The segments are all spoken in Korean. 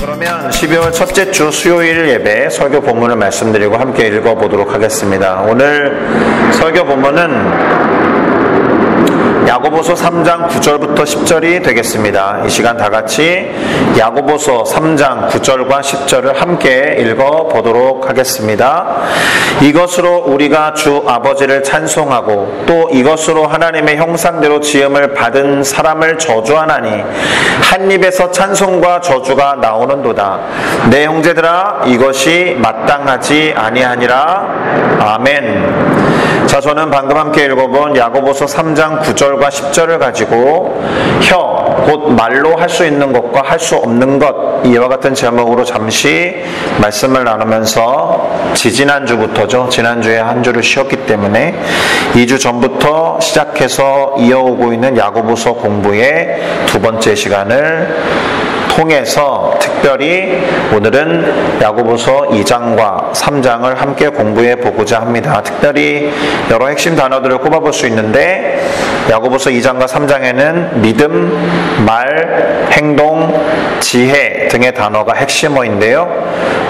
그러면 12월 첫째 주 수요일 예배 설교 본문을 말씀드리고 함께 읽어보도록 하겠습니다. 오늘 설교 본문은 야고보서 3장 9절부터 10절이 되겠습니다. 이 시간 다 같이 야고보서 3장 9절과 10절을 함께 읽어보도록 하겠습니다. 이것으로 우리가 주 아버지를 찬송하고 또 이것으로 하나님의 형상대로 지음을 받은 사람을 저주하나니 한 입에서 찬송과 저주가 나오는도다. 내 형제들아 이것이 마땅하지 아니하니라. 아멘. 자, 저는 방금 함께 읽어본 야고보서 3장 9절과 10절을 가지고 곧 말로 할 수 있는 것과 할 수 없는 것, 이와 같은 제목으로 잠시 말씀을 나누면서 지난주부터죠. 지난주에 한 주를 쉬었기 때문에 2주 전부터 시작해서 이어오고 있는 야고보서 공부의 두 번째 시간을 통해서 특별히 오늘은 야고보서 2장과 3장을 함께 공부해 보고자 합니다. 특별히 여러 핵심 단어들을 꼽아볼 수 있는데 야고보서 2장과 3장에는 믿음, 말, 행동, 지혜 등의 단어가 핵심어인데요.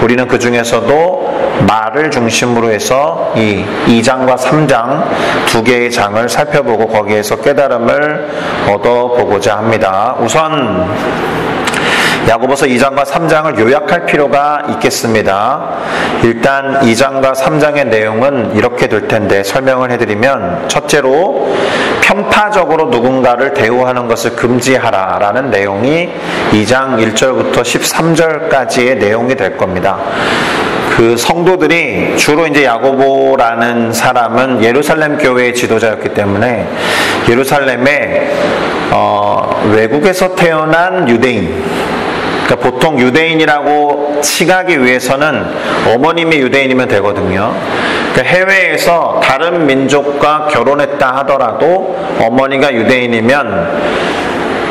우리는 그 중에서도 말을 중심으로 해서 이 2장과 3장 두 개의 장을 살펴보고 거기에서 깨달음을 얻어보고자 합니다. 우선 야고보서 2장과 3장을 요약할 필요가 있겠습니다. 일단 2장과 3장의 내용은 이렇게 될 텐데 설명을 해드리면, 첫째로 편파적으로 누군가를 대우하는 것을 금지하라 라는 내용이 2장 1절부터 13절까지의 내용이 될 겁니다. 그 성도들이 주로 이제 야고보라는 사람은 예루살렘 교회의 지도자였기 때문에 예루살렘에 외국에서 태어난 유대인, 그러니까 보통 유대인이라고 칭하기 위해서는 어머님이 유대인이면 되거든요. 그러니까 해외에서 다른 민족과 결혼했다 하더라도 어머니가 유대인이면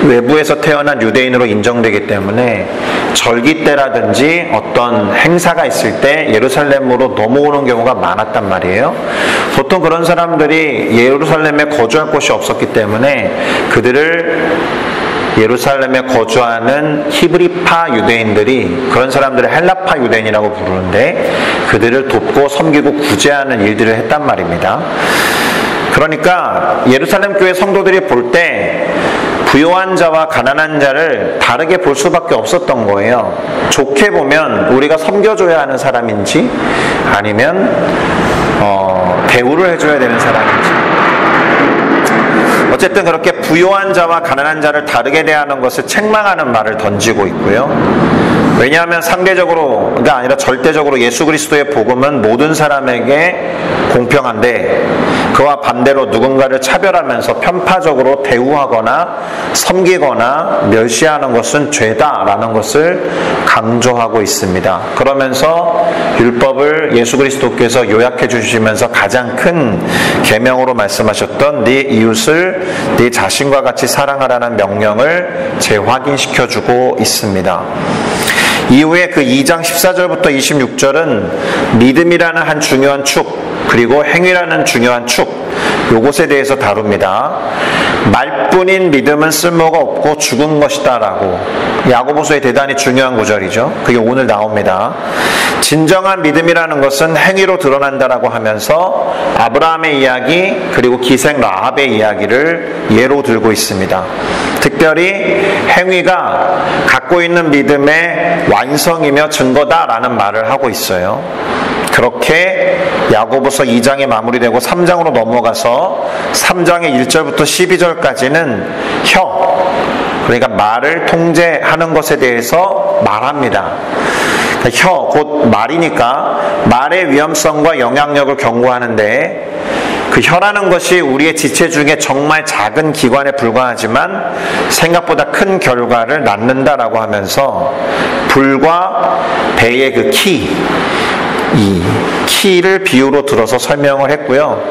외부에서 태어난 유대인으로 인정되기 때문에 절기 때라든지 어떤 행사가 있을 때 예루살렘으로 넘어오는 경우가 많았단 말이에요. 보통 그런 사람들이 예루살렘에 거주할 곳이 없었기 때문에 그들을 예루살렘에 거주하는 히브리파 유대인들이, 그런 사람들을 헬라파 유대인이라고 부르는데, 그들을 돕고 섬기고 구제하는 일들을 했단 말입니다. 그러니까 예루살렘 교회 성도들이 볼 때 부요한 자와 가난한 자를 다르게 볼 수밖에 없었던 거예요. 좋게 보면 우리가 섬겨줘야 하는 사람인지 아니면 대우를 해줘야 되는 사람인지, 어쨌든 그렇게 부요한 자와 가난한 자를 다르게 대하는 것을 책망하는 말을 던지고 있고요. 왜냐하면 상대적으로가 아니라 절대적으로 예수 그리스도의 복음은 모든 사람에게 공평한데, 그와 반대로 누군가를 차별하면서 편파적으로 대우하거나 섬기거나 멸시하는 것은 죄다라는 것을 강조하고 있습니다. 그러면서 율법을 예수 그리스도께서 요약해 주시면서 가장 큰 계명으로 말씀하셨던 네 이웃을 네 자신과 같이 사랑하라는 명령을 재확인시켜주고 있습니다. 이후에 그 2장 14절부터 26절은 믿음이라는 한 중요한 축, 그리고 행위라는 중요한 축, 요것에 대해서 다룹니다. 말뿐인 믿음은 쓸모가 없고 죽은 것이다 라고, 야고보서의 대단히 중요한 구절이죠. 그게 오늘 나옵니다. 진정한 믿음이라는 것은 행위로 드러난다라고 하면서 아브라함의 이야기, 그리고 기생 라합의 이야기를 예로 들고 있습니다. 특별히 행위가 갖고 있는 믿음의 완성이며 증거다라는 말을 하고 있어요. 그렇게 야고보서 2장에 마무리되고 3장으로 넘어가서 3장의 1절부터 12절까지는 그러니까 말을 통제하는 것에 대해서 말합니다. 곧 말이니까 말의 위험성과 영향력을 경고하는데, 그 혀라는 것이 우리의 지체 중에 정말 작은 기관에 불과하지만 생각보다 큰 결과를 낳는다라고 하면서 불과 배의 그 이 키를 비유로 들어서 설명을 했고요.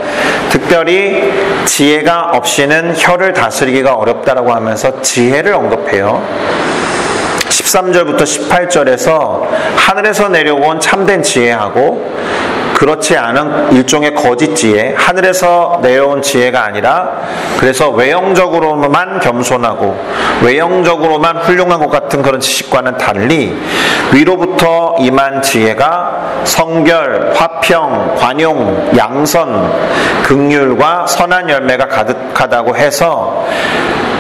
특별히 지혜가 없이는 혀를 다스리기가 어렵다라고 하면서 지혜를 언급해요. 13절부터 18절에서 하늘에서 내려온 참된 지혜하고 그렇지 않은 일종의 거짓 지혜, 하늘에서 내려온 지혜가 아니라 그래서 외형적으로만 겸손하고 외형적으로만 훌륭한 것 같은 그런 지식과는 달리 위로부터 임한 지혜가 성결, 화평, 관용, 양선, 긍휼과 선한 열매가 가득하다고 해서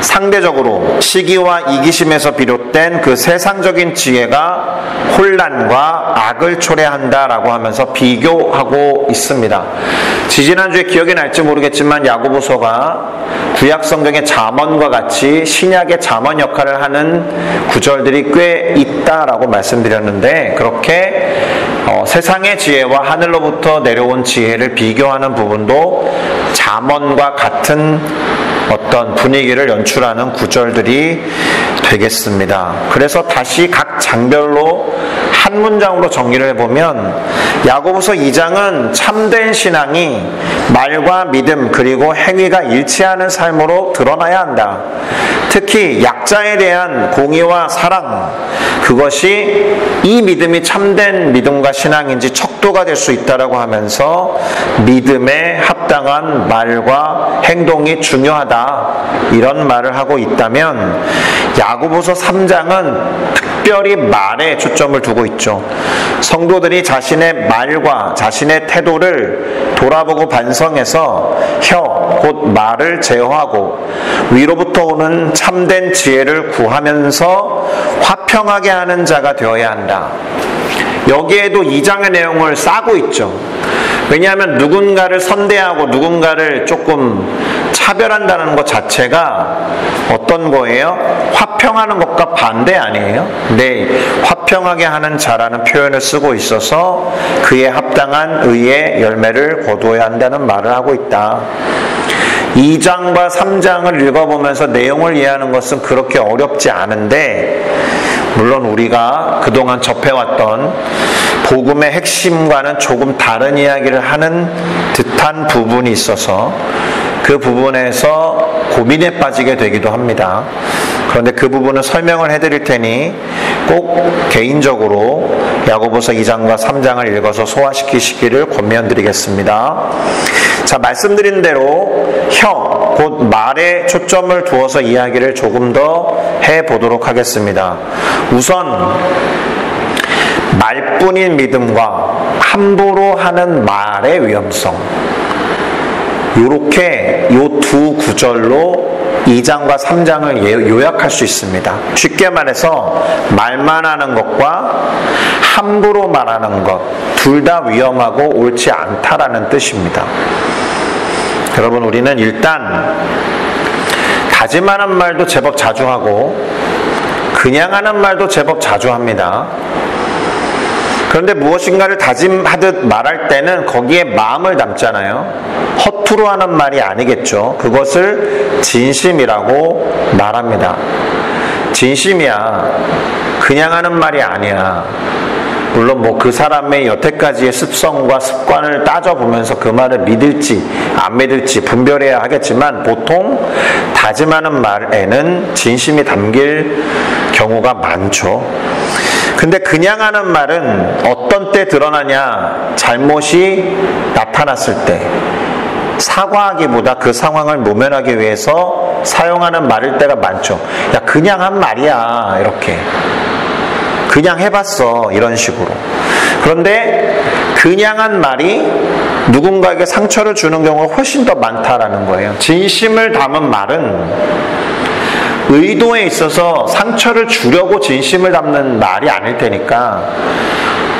상대적으로 시기와 이기심에서 비롯된 그 세상적인 지혜가 혼란과 악을 초래한다라고 하면서 비교하고 있습니다. 지지난주에 기억이 날지 모르겠지만 야고보서가 구약 성경의 잠언과 같이 신약의 잠언 역할을 하는 구절들이 꽤 있다라고 말씀드렸는데, 그렇게 세상의 지혜와 하늘로부터 내려온 지혜를 비교하는 부분도 잠언과 같은 어떤 분위기를 연출하는 구절들이 되겠습니다. 그래서 다시 각 장별로 한 문장으로 정리를 해보면 야고보서 2장은 참된 신앙이 말과 믿음 그리고 행위가 일치하는 삶으로 드러나야 한다. 특히 약자에 대한 공의와 사랑, 그것이 이 믿음이 참된 믿음과 신앙인지 척도가 될 수 있다라고 하면서 믿음에 합당한 말과 행동이 중요하다, 이런 말을 하고 있다면 야고보서 3장은 특별히 말에 초점을 두고 있죠. 성도들이 자신의 말과 자신의 태도를 돌아보고 반성해서 혀, 곧 말을 제어하고 위로부터 오는 참된 지혜를 구하면서 화평하게 하는 자가 되어야 한다. 여기에도 2장의 내용을 싸고 있죠. 왜냐하면 누군가를 선대하고 누군가를 조금 차별한다는 것 자체가 어떤 거예요? 화평하는 것과 반대 아니에요? 네, 화평하게 하는 자라는 표현을 쓰고 있어서 그에 합당한 의의 열매를 거두어야 한다는 말을 하고 있다. 2장과 3장을 읽어보면서 내용을 이해하는 것은 그렇게 어렵지 않은데, 물론 우리가 그동안 접해왔던 복음의 핵심과는 조금 다른 이야기를 하는 듯한 부분이 있어서 그 부분에서 고민에 빠지게 되기도 합니다. 그런데 그 부분은 설명을 해드릴 테니 꼭 개인적으로 야고보서 2장과 3장을 읽어서 소화시키시기를 권면드리겠습니다. 자, 말씀드린 대로 혀, 곧 말에 초점을 두어서 이야기를 조금 더 해보도록 하겠습니다. 우선 말뿐인 믿음과 함부로 하는 말의 위험성, 이렇게 이 두 구절로 2장과 3장을 요약할 수 있습니다. 쉽게 말해서 말만 하는 것과 함부로 말하는 것, 둘 다 위험하고 옳지 않다라는 뜻입니다. 여러분, 우리는 일단 다짐하는 말도 제법 자주 하고 그냥 하는 말도 제법 자주 합니다. 그런데 무엇인가를 다짐하듯 말할 때는 거기에 마음을 담잖아요. 허투루 하는 말이 아니겠죠. 그것을 진심이라고 말합니다. 진심이야. 그냥 하는 말이 아니야. 물론 그 사람의 여태까지의 습성과 습관을 따져보면서 그 말을 믿을지 안 믿을지 분별해야 하겠지만, 보통 다짐하는 말에는 진심이 담길 경우가 많죠. 근데 그냥 하는 말은 어떤 때 드러나냐? 잘못이 나타났을 때, 사과하기보다 그 상황을 모면하기 위해서 사용하는 말일 때가 많죠. 야, 그냥 한 말이야, 이렇게. 그냥 해봤어, 이런 식으로. 그런데 그냥 한 말이 누군가에게 상처를 주는 경우가 훨씬 더 많다라는 거예요. 진심을 담은 말은 의도에 있어서 상처를 주려고 진심을 담는 말이 아닐 테니까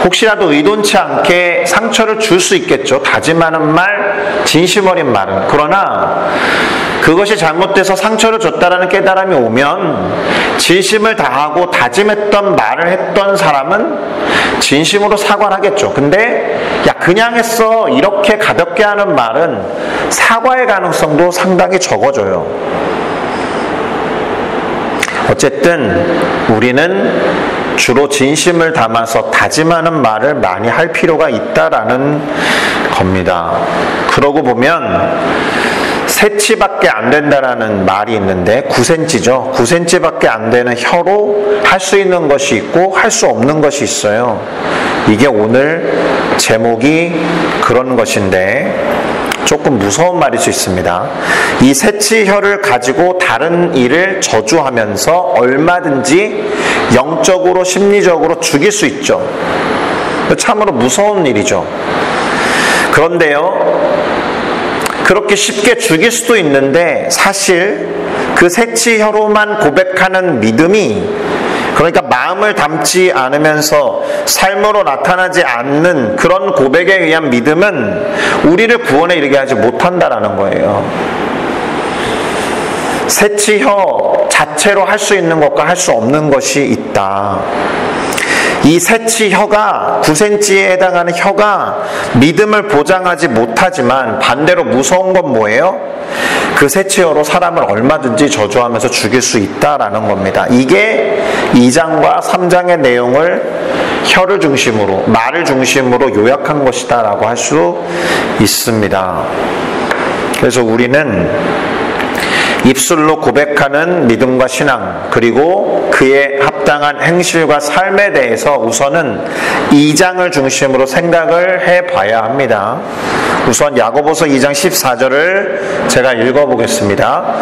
혹시라도 의도치 않게 상처를 줄 수 있겠죠. 다짐하는 말, 진심 어린 말은. 그러나 그것이 잘못돼서 상처를 줬다라는 깨달음이 오면 진심을 다하고 다짐했던 말을 했던 사람은 진심으로 사과를 하겠죠. 근데 야, 그냥 했어, 이렇게 가볍게 하는 말은 사과의 가능성도 상당히 적어져요. 어쨌든 우리는 주로 진심을 담아서 다짐하는 말을 많이 할 필요가 있다라는 겁니다. 그러고 보면 세치밖에 안 된다라는 말이 있는데 9cm죠. 9cm밖에 안 되는 혀로 할 수 있는 것이 있고 할 수 없는 것이 있어요. 이게 오늘 제목이 그런 것인데 조금 무서운 말일 수 있습니다. 이 세치혀를 가지고 다른 이를 저주하면서 얼마든지 영적으로 심리적으로 죽일 수 있죠. 참으로 무서운 일이죠. 그런데요, 그렇게 쉽게 죽일 수도 있는데 사실 그 세치혀로만 고백하는 믿음이, 그러니까 마음을 담지 않으면서 삶으로 나타나지 않는 그런 고백에 의한 믿음은 우리를 구원에 이르게 하지 못한다라는 거예요. 세치혀 자체로 할 수 있는 것과 할 수 없는 것이 있다. 이 세치혀가 9cm에 해당하는 혀가 믿음을 보장하지 못하지만 반대로 무서운 건 뭐예요? 그 세치혀로 사람을 얼마든지 저주하면서 죽일 수 있다라는 겁니다. 이게 2장과 3장의 내용을 혀를 중심으로, 말을 중심으로 요약한 것이다 라고 할 수 있습니다. 그래서 우리는 입술로 고백하는 믿음과 신앙, 그리고 그에 합당한 행실과 삶에 대해서 우선은 2장을 중심으로 생각을 해봐야 합니다. 우선 야고보서 2장 14절을 제가 읽어보겠습니다.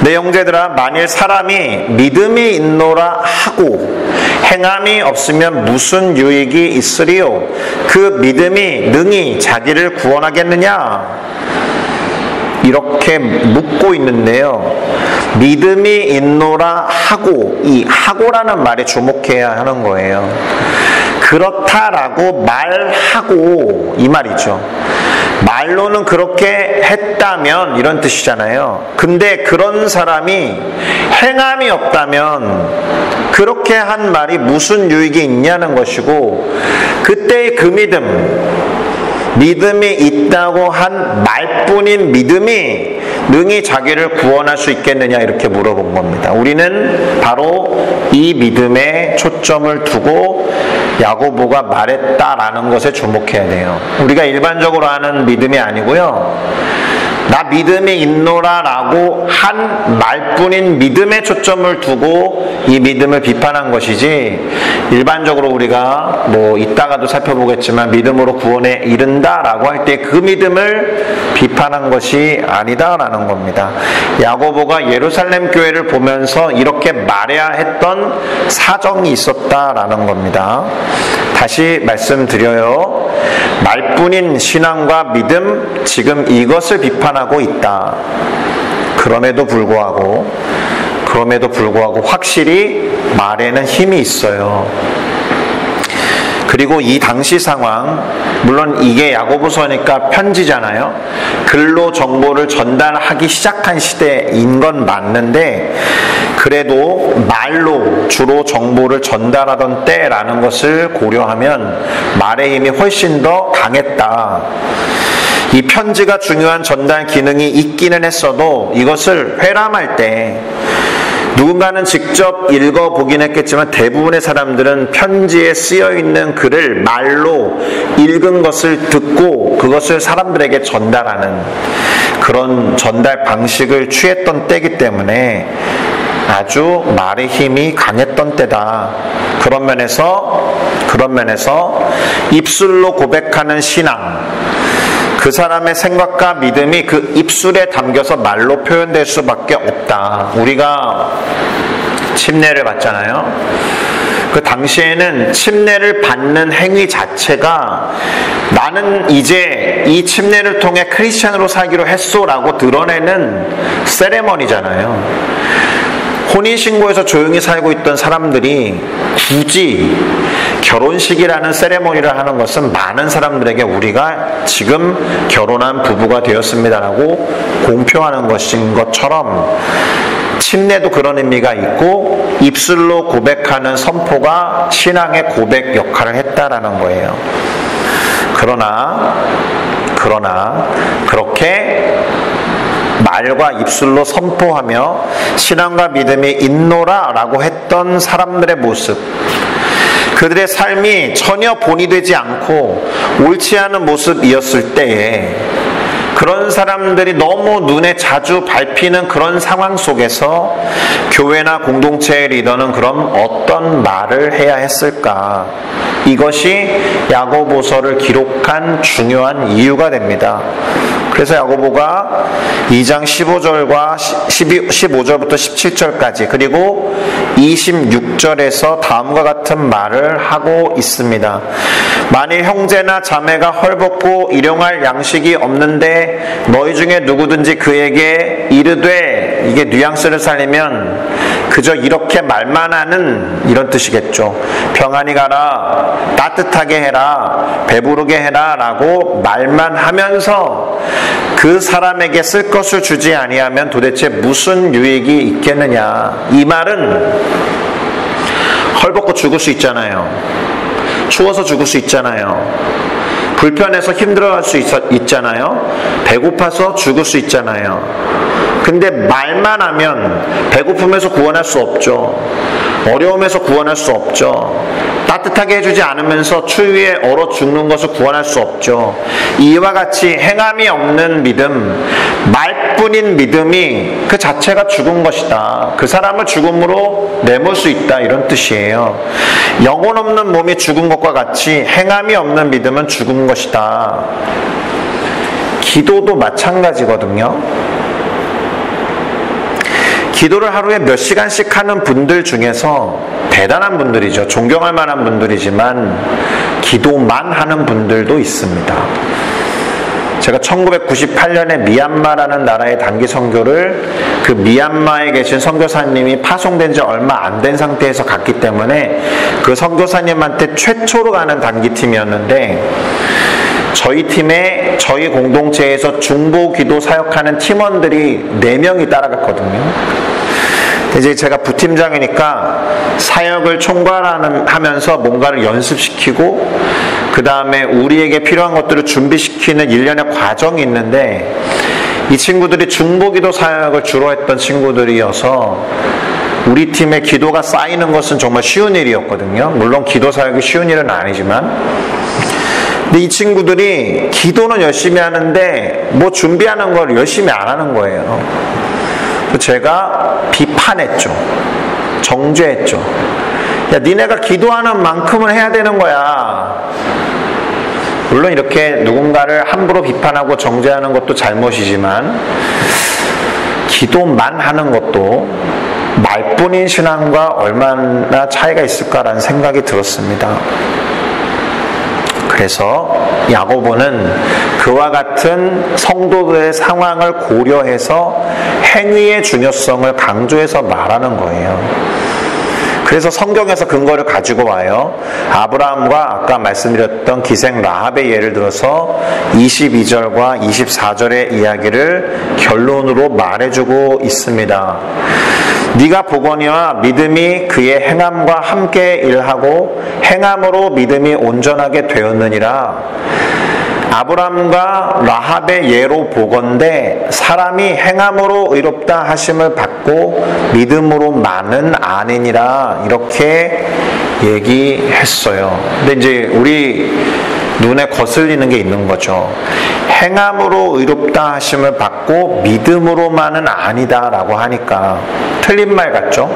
내 형제들아, 만일 사람이 믿음이 있노라 하고 행함이 없으면 무슨 유익이 있으리요? 그 믿음이 능히 자기를 구원하겠느냐? 이렇게 묻고 있는데요. 믿음이 있노라 하고, 이 하고라는 말에 주목해야 하는 거예요. 그렇다라고 말하고, 이 말이죠. 말로는 그렇게 했다면 이런 뜻이잖아요. 근데 그런 사람이 행함이 없다면 그렇게 한 말이 무슨 유익이 있냐는 것이고, 그때의 그 믿음이 있다고 한 말뿐인 믿음이 능히 자기를 구원할 수 있겠느냐, 이렇게 물어본 겁니다. 우리는 바로 이 믿음에 초점을 두고 야고보가 말했다라는 것에 주목해야 돼요. 우리가 일반적으로 아는 믿음이 아니고요, 나 믿음이 있노라 라고 한 말뿐인 믿음에 초점을 두고 이 믿음을 비판한 것이지, 일반적으로 우리가 이따가도 살펴보겠지만 믿음으로 구원에 이른다 라고 할 때 그 믿음을 비판한 것이 아니다라는 겁니다. 야고보가 예루살렘 교회를 보면서 이렇게 말해야 했던 사정이 있었다라는 겁니다. 다시 말씀드려요. 말뿐인 신앙과 믿음, 지금 이것을 비판하고 있다. 그럼에도 불구하고 확실히 말에는 힘이 있어요. 그리고 이 당시 상황, 물론 이게 야고보서니까 편지잖아요. 글로 정보를 전달하기 시작한 시대인 건 맞는데, 그래도 말로 주로 정보를 전달하던 때라는 것을 고려하면 말의 힘이 훨씬 더 강했다. 이 편지가 중요한 전달 기능이 있기는 했어도 이것을 회람할 때 누군가는 직접 읽어보긴 했겠지만 대부분의 사람들은 편지에 쓰여있는 글을 말로 읽은 것을 듣고 그것을 사람들에게 전달하는 그런 전달 방식을 취했던 때이기 때문에 아주 말의 힘이 강했던 때다. 그런 면에서 입술로 고백하는 신앙, 그 사람의 생각과 믿음이 그 입술에 담겨서 말로 표현될 수밖에 없다. 우리가 침례를 받잖아요. 그 당시에는 침례를 받는 행위 자체가 나는 이제 이 침례를 통해 크리스찬으로 살기로 했소라고 드러내는 세레머니잖아요. 혼인신고에서 조용히 살고 있던 사람들이 굳이 결혼식이라는 세레모니를 하는 것은 많은 사람들에게 우리가 지금 결혼한 부부가 되었습니다라고 공표하는 것인 것처럼 침례도 그런 의미가 있고 입술로 고백하는 선포가 신앙의 고백 역할을 했다라는 거예요. 그러나 그렇게 말과 입술로 선포하며 신앙과 믿음이 있노라 라고 했던 사람들의 모습, 그들의 삶이 전혀 본이 되지 않고 옳지 않은 모습이었을 때에 그런 사람들이 너무 눈에 자주 밟히는 그런 상황 속에서 교회나 공동체의 리더는 그럼 어떤 말을 해야 했을까? 이것이 야고보서를 기록한 중요한 이유가 됩니다. 그래서 야고보가 2장 15절과 15절부터 17절까지 그리고 26절에서 다음과 같은 말을 하고 있습니다. 만일 형제나 자매가 헐벗고 일용할 양식이 없는데 너희 중에 누구든지 그에게 이르되, 이게 뉘앙스를 살리면 그저 이렇게 말만 하는 이런 뜻이겠죠. 평안히 가라, 따뜻하게 해라, 배부르게 해라 라고 말만 하면서 그 사람에게 쓸 것을 주지 아니하면 도대체 무슨 유익이 있겠느냐. 이 말은 헐벗고 죽을 수 있잖아요. 추워서 죽을 수 있잖아요. 불편해서 힘들어할 수 있잖아요. 배고파서 죽을 수 있잖아요. 근데 말만 하면 배고픔에서 구원할 수 없죠. 어려움에서 구원할 수 없죠. 따뜻하게 해주지 않으면서 추위에 얼어 죽는 것을 구원할 수 없죠. 이와 같이 행함이 없는 믿음, 말뿐인 믿음이 그 자체가 죽은 것이다. 그 사람을 죽음으로 내몰 수 있다, 이런 뜻이에요. 영혼 없는 몸이 죽은 것과 같이 행함이 없는 믿음은 죽은 것이다. 기도도 마찬가지거든요. 기도를 하루에 몇 시간씩 하는 분들 중에서 대단한 분들이죠. 존경할 만한 분들이지만 기도만 하는 분들도 있습니다. 제가 1998년에 미얀마라는 나라의 단기 선교를 그 미얀마에 계신 선교사님이 파송된 지 얼마 안 된 상태에서 갔기 때문에 그 선교사님한테 최초로 가는 단기팀이었는데, 저희 팀에 저희 공동체에서 중보 기도 사역하는 팀원들이 4명이 따라갔거든요. 이제 제가 부팀장이니까 사역을 총괄하면서 뭔가를 연습시키고 그 다음에 우리에게 필요한 것들을 준비시키는 일련의 과정이 있는데, 이 친구들이 중보기도 사역을 주로 했던 친구들이어서 우리 팀의 기도가 쌓이는 것은 정말 쉬운 일이었거든요. 물론 기도 사역이 쉬운 일은 아니지만, 근데 이 친구들이 기도는 열심히 하는데 뭐 준비하는 걸 열심히 안 하는 거예요. 제가 비판했죠. 정죄했죠. 야, 니네가 기도하는 만큼은 해야 되는 거야. 물론 이렇게 누군가를 함부로 비판하고 정죄하는 것도 잘못이지만, 기도만 하는 것도 말뿐인 신앙과 얼마나 차이가 있을까라는 생각이 들었습니다. 그래서 야고보는 그와 같은 성도들의 상황을 고려해서 행위의 중요성을 강조해서 말하는 거예요. 그래서 성경에서 근거를 가지고 와요. 아브라함과 아까 말씀드렸던 기생 라합의 예를 들어서 22절과 24절의 이야기를 결론으로 말해주고 있습니다. 네가 보거니와 믿음이 그의 행함과 함께 일하고 행함으로 믿음이 온전하게 되었느니라. 아브라함과 라합의 예로 보건대 사람이 행함으로 의롭다 하심을 받고 믿음으로만은 아니니라, 이렇게 얘기했어요. 근데 이제 우리 눈에 거슬리는 게 있는 거죠. 행함으로 의롭다 하심을 받고 믿음으로만은 아니다라고 하니까 틀린 말 같죠?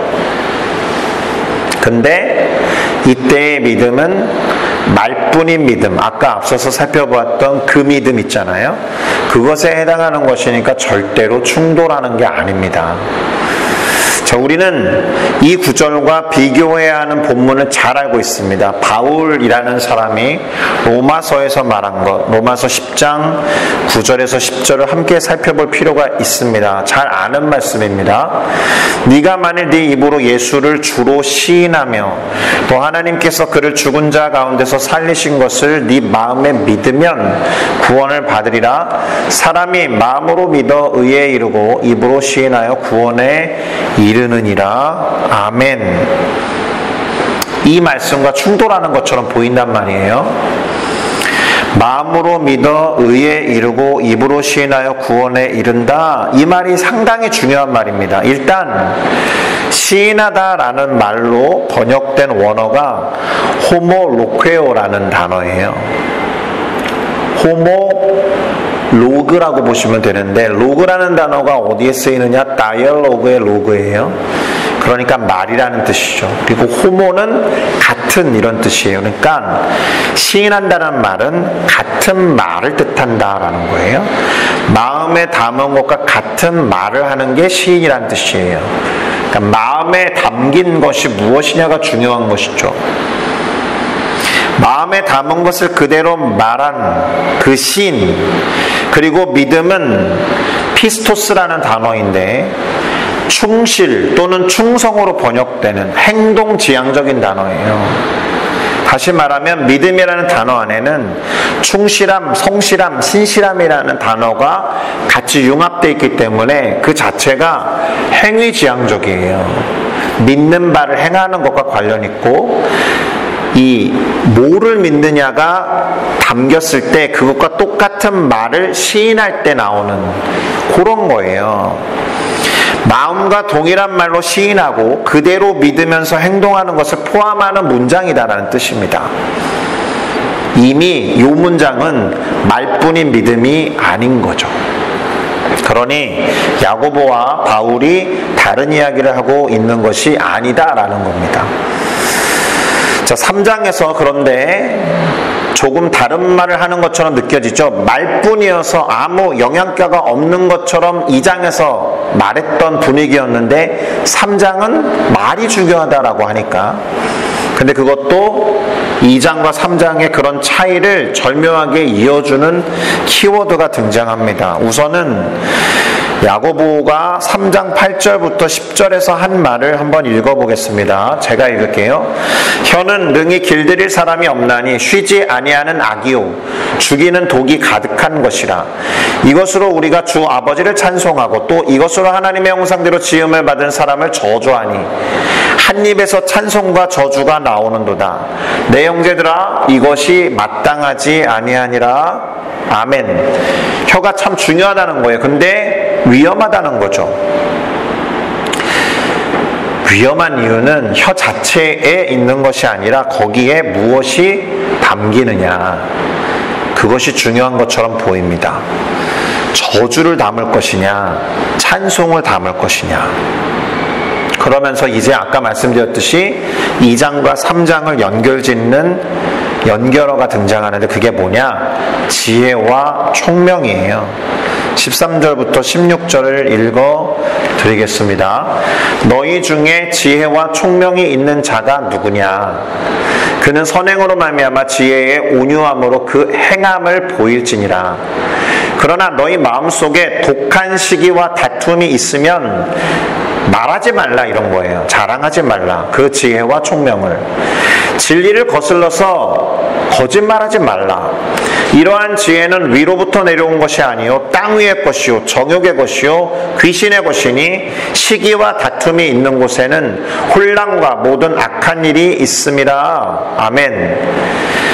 근데 이때의 믿음은 말뿐인 믿음, 아까 앞서서 살펴보았던 그 믿음 있잖아요. 그것에 해당하는 것이니까 절대로 충돌하는 게 아닙니다. 자, 우리는 이 구절과 비교해야 하는 본문을 잘 알고 있습니다. 바울이라는 사람이 로마서에서 말한 것, 로마서 10장 9절에서 10절을 함께 살펴볼 필요가 있습니다. 잘 아는 말씀입니다. 네가 만일 네 입으로 예수를 주로 시인하며 또 하나님께서 그를 죽은 자 가운데서 살리신 것을 네 마음에 믿으면 구원을 받으리라. 사람이 마음으로 믿어 의에 이르고 입으로 시인하여 구원에 이르느니라. 아멘. 이 말씀과 충돌하는 것처럼 보인단 말이에요. 마음으로 믿어 의에 이르고 입으로 시인하여 구원에 이른다. 이 말이 상당히 중요한 말입니다. 일단 시인하다라는 말로 번역된 원어가 호모로케오라는 단어예요. 호모 로그라고 보시면 되는데, 로그라는 단어가 어디에 쓰이느냐? 다이얼로그의 로그예요. 그러니까 말이라는 뜻이죠. 그리고 호모는 같은 이런 뜻이에요. 그러니까 시인한다는 말은 같은 말을 뜻한다라는 거예요. 마음에 담은 것과 같은 말을 하는 게 시인이라는 뜻이에요. 그러니까 마음에 담긴 것이 무엇이냐가 중요한 것이죠. 마음에 담은 것을 그대로 말한 그 시인, 그리고 믿음은 피스토스라는 단어인데 충실 또는 충성으로 번역되는 행동지향적인 단어예요. 다시 말하면 믿음이라는 단어 안에는 충실함, 성실함, 신실함이라는 단어가 같이 융합되어 있기 때문에 그 자체가 행위지향적이에요. 믿는 바를 행하는 것과 관련 있고, 이 뭐를 믿느냐가 담겼을 때 그것과 똑같은 말을 시인할 때 나오는 그런 거예요. 마음과 동일한 말로 시인하고 그대로 믿으면서 행동하는 것을 포함하는 문장이다라는 뜻입니다. 이미 이 문장은 말뿐인 믿음이 아닌 거죠. 그러니 야고보와 바울이 다른 이야기를 하고 있는 것이 아니다라는 겁니다. 자, 3장에서 그런데 조금 다른 말을 하는 것처럼 느껴지죠. 말뿐이어서 아무 영향가가 없는 것처럼 2장에서 말했던 분위기였는데 3장은 말이 중요하다라고 하니까, 근데 그것도 2장과 3장의 그런 차이를 절묘하게 이어주는 키워드가 등장합니다. 우선은 야고보가 3장 8절부터 10절에서 한 말을 한번 읽어보겠습니다. 제가 읽을게요. 혀는 능히 길들일 사람이 없나니 쉬지 아니하는 악이요 죽이는 독이 가득한 것이라. 이것으로 우리가 주 아버지를 찬송하고 또 이것으로 하나님의 형상대로 지음을 받은 사람을 저주하니 한 입에서 찬송과 저주가 나오는도다. 내 형제들아, 이것이 마땅하지 아니하니라. 아멘. 혀가 참 중요하다는 거예요. 근데 위험하다는 거죠. 위험한 이유는 혀 자체에 있는 것이 아니라 거기에 무엇이 담기느냐, 그것이 중요한 것처럼 보입니다. 저주를 담을 것이냐, 찬송을 담을 것이냐. 그러면서 이제 아까 말씀드렸듯이 2장과 3장을 연결짓는 연결어가 등장하는데 그게 뭐냐? 지혜와 총명이에요. 13절부터 16절을 읽어 드리겠습니다. 너희 중에 지혜와 총명이 있는 자가 누구냐? 그는 선행으로 말미암아 지혜의 온유함으로 그 행함을 보일지니라. 그러나 너희 마음속에 독한 시기와 다툼이 있으면 말하지 말라, 이런 거예요. 자랑하지 말라, 그 지혜와 총명을. 진리를 거슬러서 거짓말하지 말라. 이러한 지혜는 위로부터 내려온 것이 아니요 땅 위의 것이요 정욕의 것이요 귀신의 것이니 시기와 다툼이 있는 곳에는 혼란과 모든 악한 일이 있음이라. 아멘.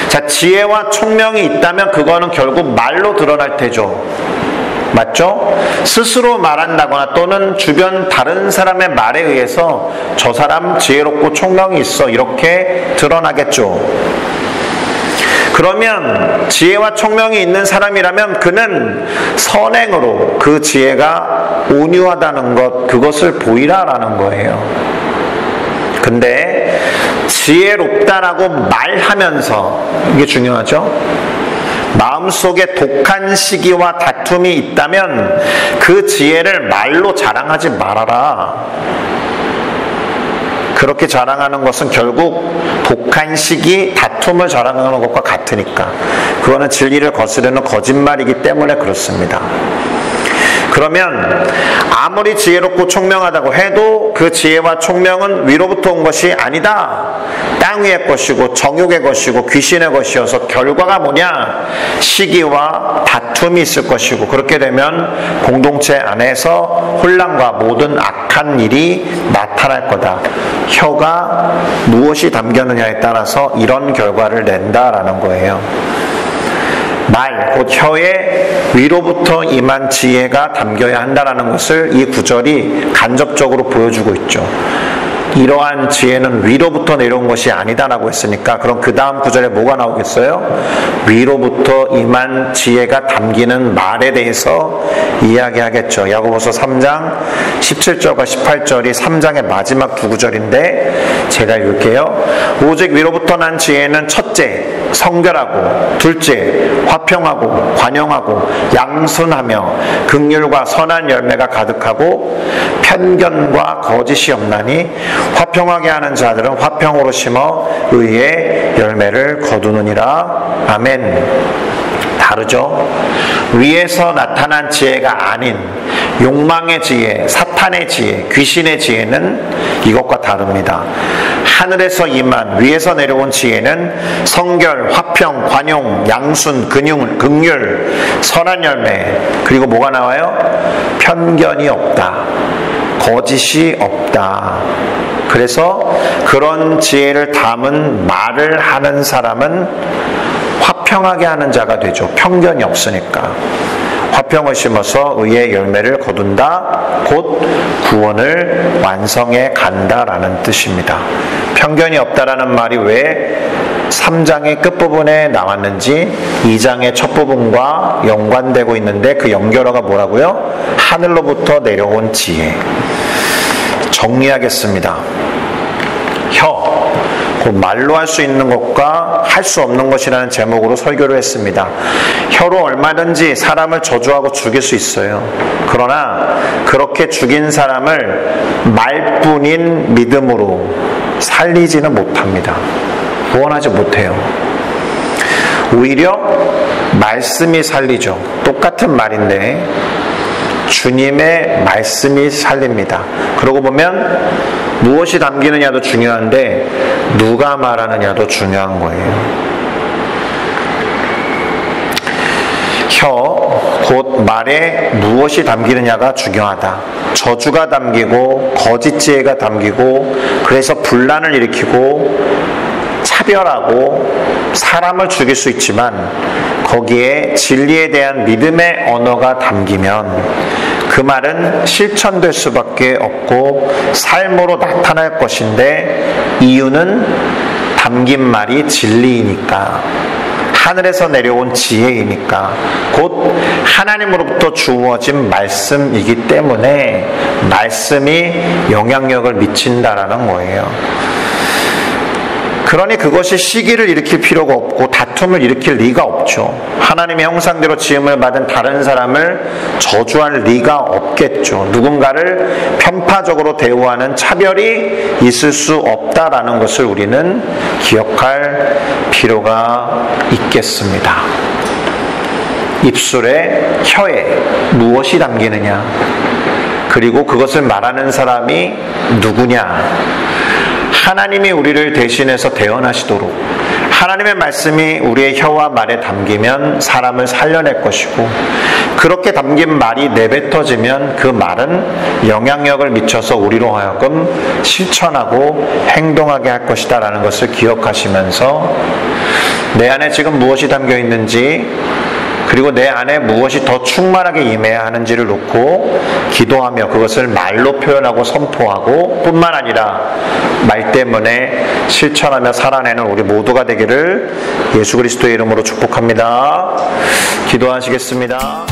자, 지혜와 총명이 있다면 그거는 결국 말로 드러날 테죠. 맞죠? 스스로 말한다거나 또는 주변 다른 사람의 말에 의해서 저 사람 지혜롭고 총명이 있어, 이렇게 드러나겠죠. 그러면 지혜와 총명이 있는 사람이라면 그는 선행으로 그 지혜가 온유하다는 것, 그것을 보이라라는 거예요. 근데 지혜롭다라고 말하면서, 이게 중요하죠? 마음속에 독한 시기와 다툼이 있다면 그 지혜를 말로 자랑하지 말아라. 그렇게 자랑하는 것은 결국 독한 시기, 다툼을 자랑하는 것과 같으니까. 그거는 진리를 거스르는 거짓말이기 때문에 그렇습니다. 그러면 아무리 지혜롭고 총명하다고 해도 그 지혜와 총명은 위로부터 온 것이 아니다. 땅 위의 것이고 정욕의 것이고 귀신의 것이어서 결과가 뭐냐? 시기와 다툼이 있을 것이고, 그렇게 되면 공동체 안에서 혼란과 모든 악한 일이 나타날 거다. 혀가 무엇이 담겼느냐에 따라서 이런 결과를 낸다라는 거예요. 말, 곧 혀에 위로부터 임한 지혜가 담겨야 한다는 것을 이 구절이 간접적으로 보여주고 있죠. 이러한 지혜는 위로부터 내려온 것이 아니다라고 했으니까 그럼 그 다음 구절에 뭐가 나오겠어요? 위로부터 임한 지혜가 담기는 말에 대해서 이야기하겠죠. 야고보서 3장 17절과 18절이 3장의 마지막 두 구절인데 제가 읽을게요. 오직 위로부터 난 지혜는 첫째, 성결하고, 둘째, 화평하고 관용하고 양순하며 긍휼과 선한 열매가 가득하고 편견과 거짓이 없나니 화평하게 하는 자들은 화평으로 심어 의의 열매를 거두느니라. 아멘. 다르죠? 위에서 나타난 지혜가 아닌 욕망의 지혜, 사탄의 지혜, 귀신의 지혜는 이것과 다릅니다. 하늘에서 임한, 위에서 내려온 지혜는 성결, 화평, 관용, 양순, 긍휼, 선한 열매, 그리고 뭐가 나와요? 편견이 없다, 거짓이 없다. 그래서 그런 지혜를 담은 말을 하는 사람은 화평하게 하는 자가 되죠. 편견이 없으니까. 화평을 심어서 의의 열매를 거둔다. 곧 구원을 완성해 간다라는 뜻입니다. 편견이 없다라는 말이 왜 3장의 끝부분에 나왔는지 2장의 첫 부분과 연관되고 있는데 그 연결어가 뭐라고요? 하늘로부터 내려온 지혜. 정리하겠습니다. 혀, 곧 말로 할 수 있는 것과 할 수 없는 것이라는 제목으로 설교를 했습니다. 혀로 얼마든지 사람을 저주하고 죽일 수 있어요. 그러나 그렇게 죽인 사람을 말뿐인 믿음으로 살리지는 못합니다. 구원하지 못해요. 오히려 말씀이 살리죠. 똑같은 말인데 주님의 말씀이 살립니다. 그러고 보면 무엇이 담기느냐도 중요한데 누가 말하느냐도 중요한 거예요. 혀, 곧 말에 무엇이 담기느냐가 중요하다. 저주가 담기고 거짓 지혜가 담기고 그래서 분란을 일으키고 차별하고 사람을 죽일 수 있지만 거기에 진리에 대한 믿음의 언어가 담기면 그 말은 실천될 수밖에 없고 삶으로 나타날 것인데 이유는 담긴 말이 진리이니까, 하늘에서 내려온 지혜이니까, 곧 하나님으로부터 주어진 말씀이기 때문에 말씀이 영향력을 미친다라는 거예요. 그러니 그것이 시기를 일으킬 필요가 없고 다툼을 일으킬 리가 없죠. 하나님의 형상대로 지음을 받은 다른 사람을 저주할 리가 없겠죠. 누군가를 편파적으로 대우하는 차별이 있을 수 없다라는 것을 우리는 기억할 필요가 있겠습니다. 입술에, 혀에 무엇이 담기느냐, 그리고 그것을 말하는 사람이 누구냐. 하나님이 우리를 대신해서 대언하시도록 하나님의 말씀이 우리의 혀와 말에 담기면 사람을 살려낼 것이고, 그렇게 담긴 말이 내뱉어지면 그 말은 영향력을 미쳐서 우리로 하여금 실천하고 행동하게 할 것이다 라는 것을 기억하시면서 내 안에 지금 무엇이 담겨 있는지, 그리고 내 안에 무엇이 더 충만하게 임해야 하는지를 놓고 기도하며 그것을 말로 표현하고 선포하고 뿐만 아니라 말 때문에 실천하며 살아내는 우리 모두가 되기를 예수 그리스도의 이름으로 축복합니다. 기도하시겠습니다.